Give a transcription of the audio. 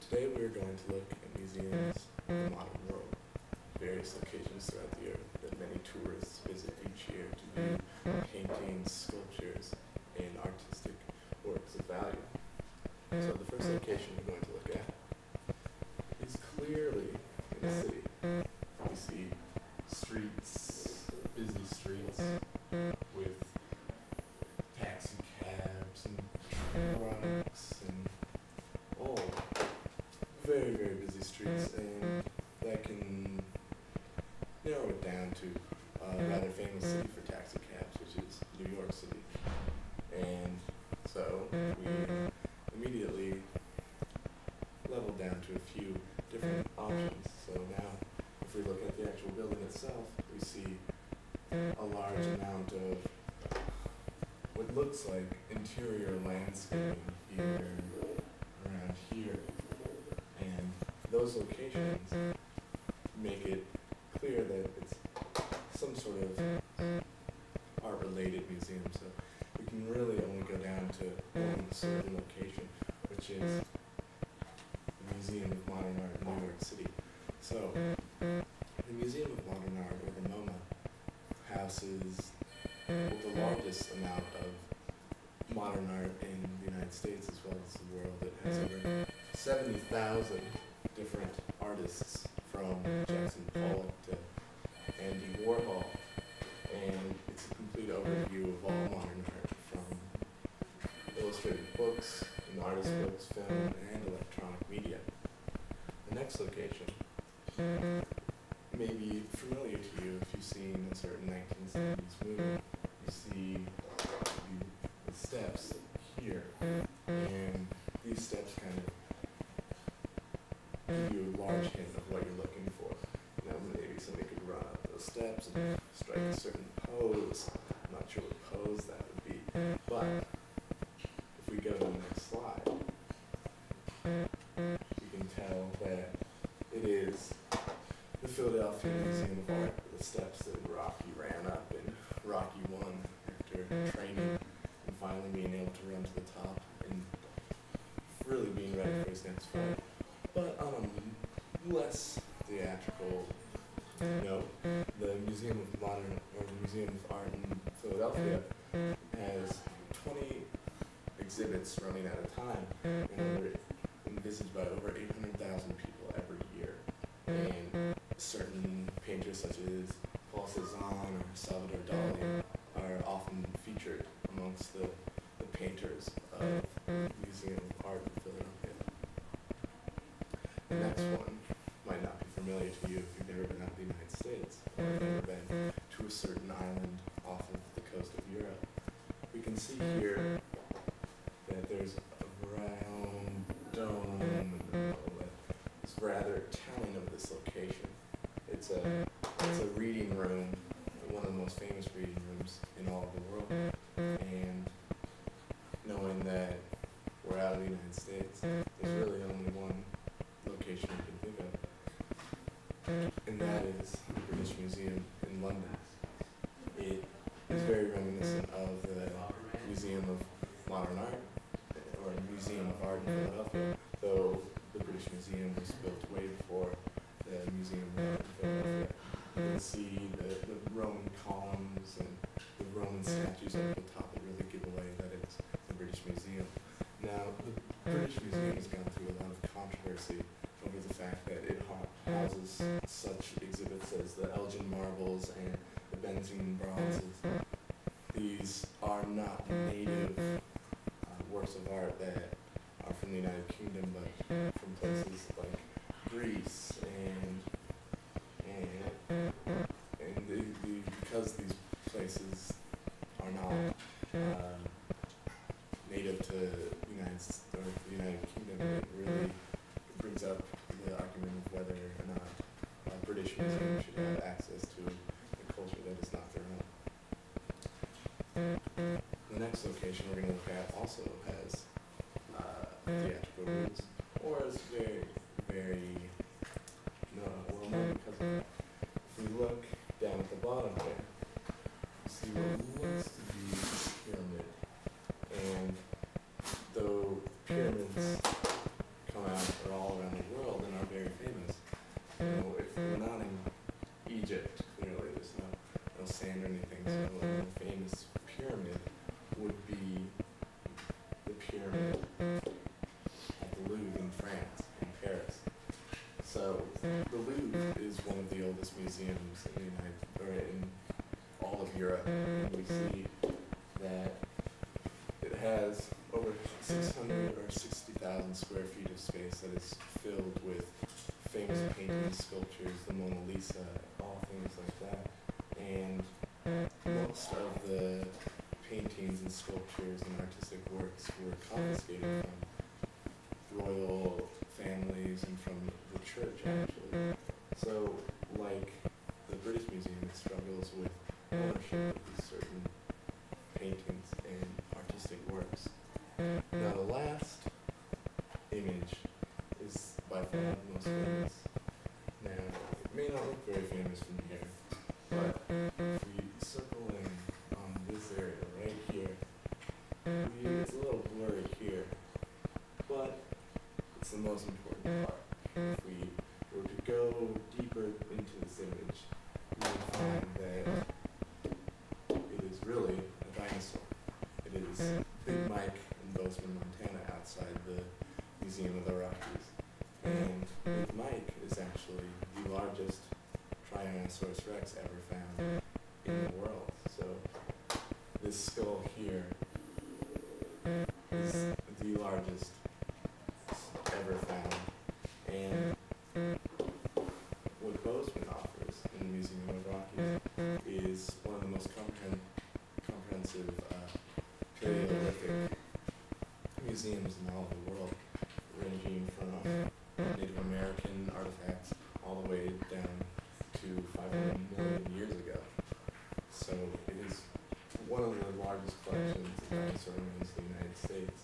Today we are going to look at museums of the modern world, various locations throughout the earth that many tourists visit each year to view paintings, sculptures, and artistic works of value. So the first location we're going to look at is clearly in the city. We see streets, busy streets, with taxi cabs and trucks and all very, very busy streets, and that can narrow it down to a rather famous city for taxi cabs, which is New York City. And so we immediately level down to a few different options. So now, if we look at the actual building itself, we see a large amount of what looks like interior landscaping here, around here. And those locations make it clear that it's some sort of art-related museum. So we can really only go down to one certain location, which is the Museum of Modern Art in New York City. So the Museum of Modern Art, or the MoMA, houses the largest amount of modern art in the United States as well as the world. It has over 70,000 different artists, from Jackson Pollock to Andy Warhol, and it's a complete overview of all modern art, from illustrated books and artist books, film, and electronic media. The next location may be familiar to you if you've seen a certain 1970s movie. You see the steps here, and these steps kind of give you a large hint of what you're looking for. Now, maybe somebody could run up those steps and strike a certain pose. I'm not sure what pose that would be, but if we go to the next slide, you can tell that it is the Philadelphia Museum of Art, the steps that Rocky ran up in Rocky 1 after training and finally being able to run to the top and really being ready for his next fight. But on a less theatrical note, the Museum of Modern, or the Museum of Art in Philadelphia has 20 exhibits running at a time, and are visited by over 800,000 people every year. And certain painters such as Paul Cézanne or Salvador Dali are often featured amongst the painters of the Museum of Art in Philadelphia. The next one might not be familiar to you if you've never been out of the United States, or if you've never been to a certain island off of the coast of Europe. We can see here that there's a round dome in the middle that is rather telling of this location. It's a reading room, one of the most famous reading rooms in all of the world. And knowing that we're out of the United States, there's really only one location you can think of, and that is the British Museum in London. It is very reminiscent of the Museum of Modern Art, or Museum of Art in Philadelphia, though the British Museum was built way before the Museum of Art in Philadelphia. You can see the Roman columns and the Roman statues up at the top that really give away that it's the British Museum. Now, the British Museum has gone through a lot of controversy over the fact that it houses such exhibits as the Elgin marbles and the Benzene bronzes. These are not native works of art that are from the United Kingdom, but from places like Greece because these places are not native to the United Kingdom, it really brings up the argument of whether or not a British museum should have access to a culture that is not their own. The next location we're going to look at also has theatrical roots, or is very, very well known because of that. If we look down at the bottom there, you see what looks to be a pyramid, and though pyramids come out or all around museums in the in all of Europe, and we see that it has over 600 or 60,000 square feet of space that is filled with famous paintings, sculptures, the Mona Lisa, all things like that. And most of the paintings and sculptures and artistic works were confiscated from royal families and from the church, actually. So, like the British Museum, it struggles with ownership of these certain paintings and artistic works. Now, the last image is by far the most famous. Now, it may not look very famous from here, but if we circle in on this area right here, it's a little blurry here, but it's the most important part. If we were to go deeper into this image, we would find that it is really a dinosaur. It is Big Mike in Bozeman, Montana, outside the Museum of the Rockies. And Big Mike is actually the largest Tyrannosaurus Rex ever found in the world. So this skull here is the largest ever found. And what Bozeman offers in the Museum of the Rockies is one of the most comprehensive Paleolithic museums in all of the world, ranging from Native American artifacts all the way down to 500 million years ago. So it is one of the largest collections of dinosaur remains in the United States.